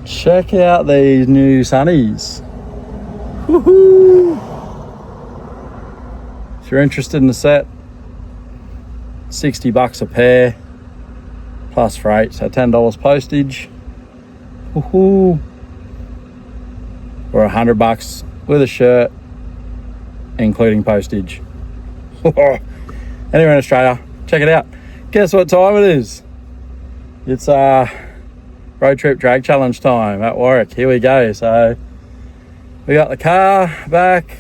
Check out these new sunnies. Woohoo! If you're interested in the set, $60 a pair plus freight, so $10 postage. Woohoo! Or $100 with a shirt, including postage. Anywhere in Australia, check it out. Guess what time it is? It's road trip drag challenge time at Warwick. Here we go. So we got the car back,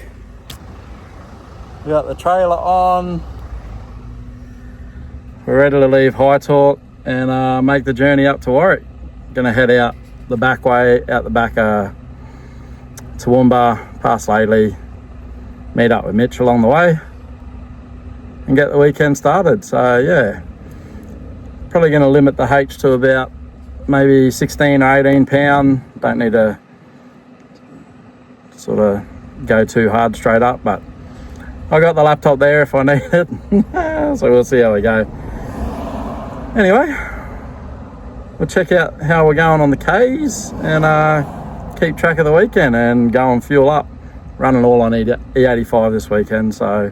we got the trailer on, we're ready to leave High Talk and make the journey up to Warwick. Gonna head out the back way, out the back Toowoomba, past Laidley, meet up with Mitch along the way and get the weekend started. So yeah, probably going to limit the H to about maybe 16 or 18 pound. Don't need to sort of go too hard straight up, but I got the laptop there if I need it. So we'll see how we go. Anyway, we'll check out how we're going on the Ks and keep track of the weekend and go and fuel up. Running all on E85 this weekend, so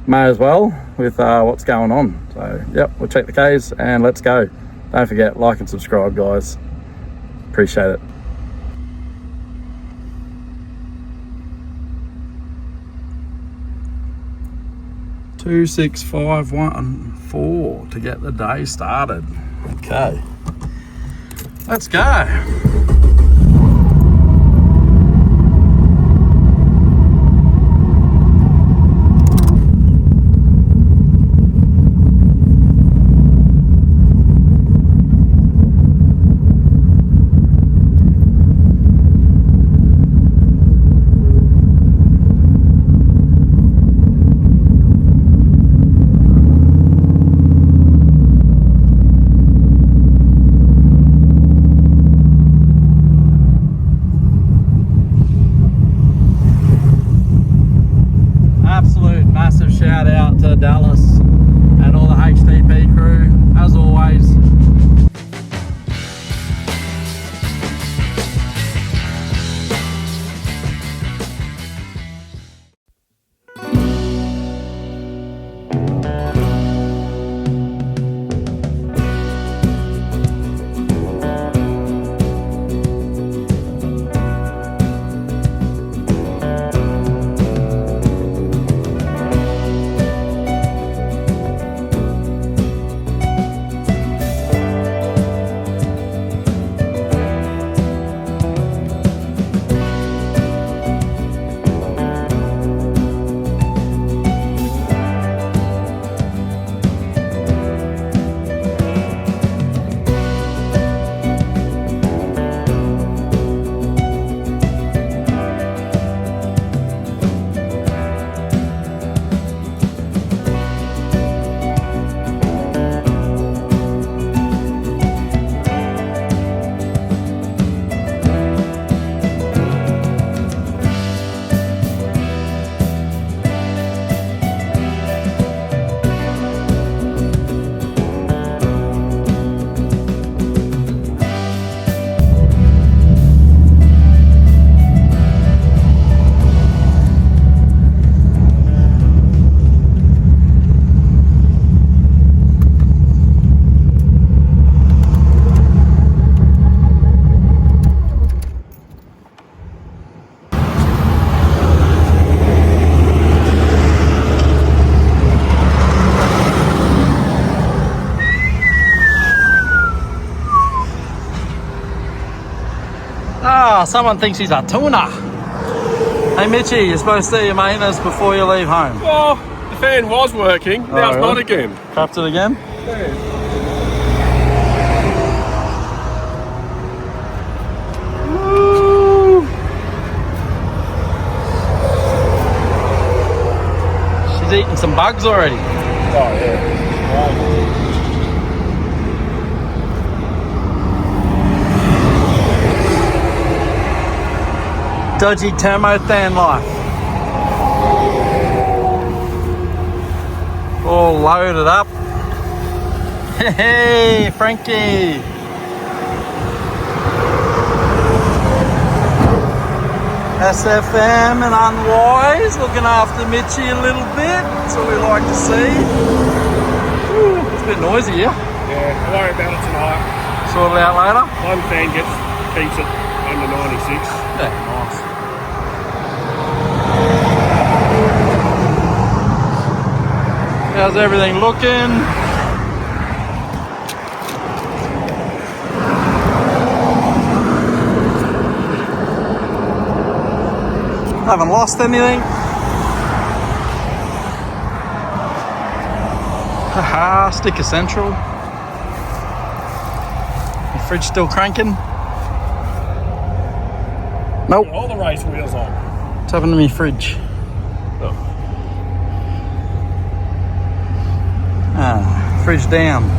may as well with what's going on. So yep, we'll check the Ks and let's go. Don't forget, like and subscribe, guys. Appreciate it. Two, 6, 5, 1, 4 to get the day started. Okay, let's go. Shout out to Dallas and all the HTP crew, as always. Someone thinks he's a tuner. Hey Mitchy, you're supposed to do your maintenance before you leave home. Well, the fan was working, now it's not again. Crapped it again? Yeah. Woo. She's eating some bugs already. Oh yeah. Dodgy thermothan life. All loaded up. Hey, Frankie. SFM and Unwise looking after Mitchie a little bit. That's what we like to see. Ooh, it's a bit noisy here. Yeah, I'll worry about it tonight. Sort it out later. One fan keeps it under 96. Yeah, nice. How's everything looking? Haven't lost anything. Haha, sticker central. The fridge still cranking. Nope. All the race wheels on. What's happened to me fridge? Oh. Fridge down.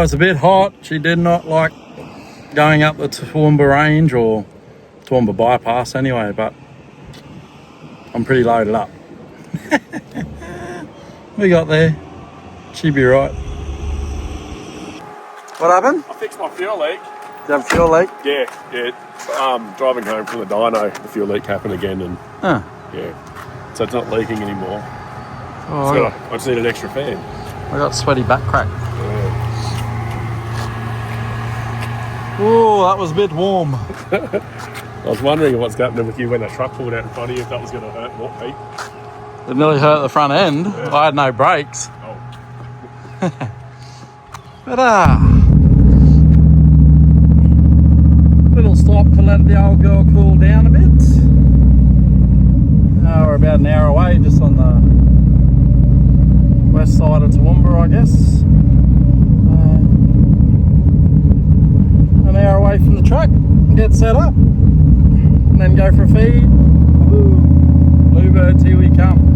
It's a bit hot. She did not like going up the Toowoomba range or Toowoomba bypass anyway, but I'm pretty loaded up. We got there. She'd be right. What happened? I fixed my fuel leak. Did you have a fuel leak? Yeah. Driving home from the dyno, the fuel leak happened again, and yeah, so it's not leaking anymore. Oh, So I just need an extra fan. I got sweaty back crack. Yeah. Oh, that was a bit warm. I was wondering what's happening with you when a truck pulled out in front of you, if that was going to hurt more feet. It nearly hurt the front end. Yeah. I had no brakes. Oh. But little stop to let the old girl cool down a bit. We're about an hour away, just on the west side of Toowoomba, I guess. An hour away from the truck, get set up, and then go for a feed. Woo. Bluebirds, here we come.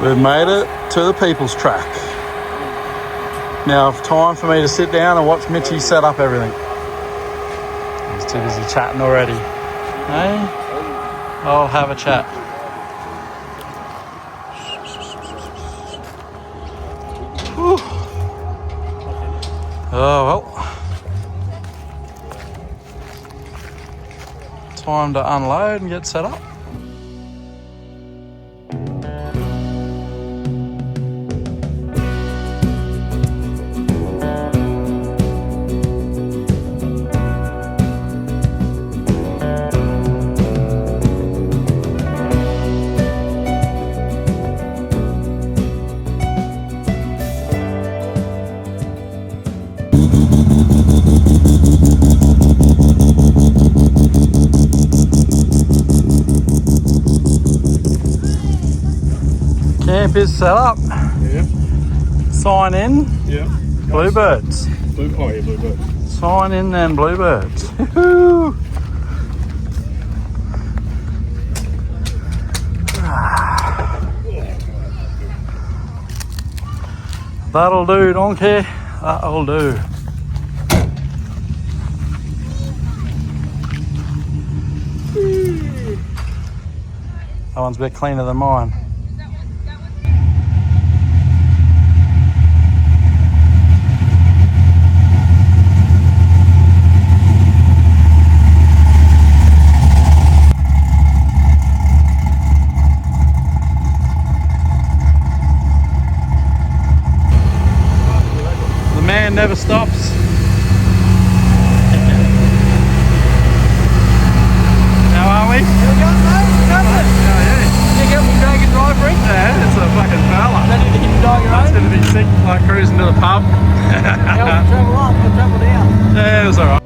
We've made it to the People's Track. Now, time for me to sit down and watch Mitchie set up everything. He's too busy chatting already. Hey? I'll have a chat. Whew. Oh, well. Time to unload and get set up. Camp is set up. Yeah. Sign in. Yeah. Bluebirds. Bluebirds. Sign in then, Bluebirds. Woohoo! That'll do, donkey. That'll do. That one's a bit cleaner than mine. The man never stops. How are we? Yeah, it's a fucking fella. Ready to hit the dog your It's own? gonna be sick, like cruising to the pub. How travel up or travel down? Yeah, it was alright.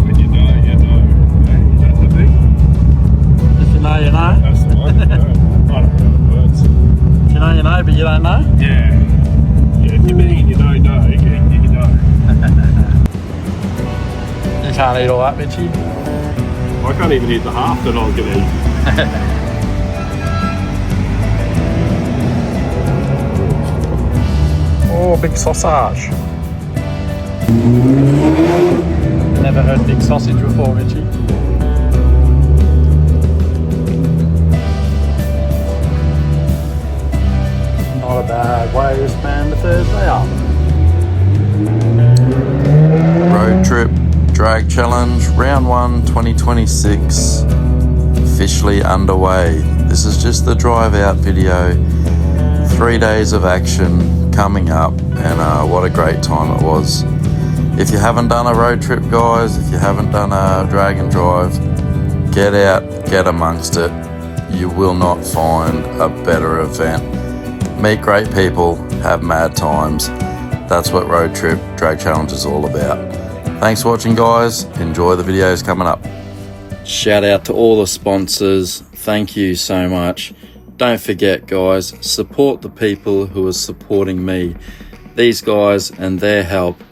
When you know, you know. Is that the thing? If you know, you know. That's the one. I don't know the words. If you know, you know, but you don't know. Yeah. Yeah, if you mean you know, you know. You can't eat all that, Mitchie. I can't even eat the half that I was going to eat. Oh, big sausage. Never heard big sausage before, Mitchie. Not a bad way to spend a Thursday afternoon. Road Trip Drag Challenge Round 1 2026 officially underway. This is just the drive out video. 3 days of action coming up, and what a great time it was. If you haven't done a road trip, guys, if you haven't done a drag and drive, get out, get amongst it. You will not find a better event. Meet great people, have mad times. That's what Road Trip Drag Challenge is all about. Thanks for watching, guys. Enjoy the videos coming up. Shout out to all the sponsors. Thank you so much. Don't forget, guys, support the people who are supporting me. These guys and their help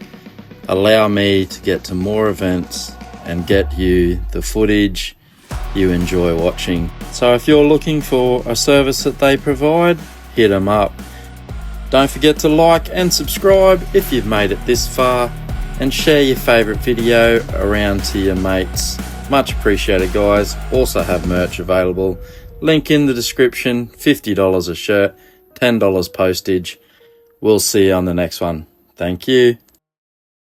allow me to get to more events and get you the footage you enjoy watching. So if you're looking for a service that they provide, hit them up. Don't forget to like and subscribe if you've made it this far, and share your favourite video around to your mates. Much appreciated, guys. Also have merch available. Link in the description. $50 a shirt, $10 postage. We'll see you on the next one. Thank you.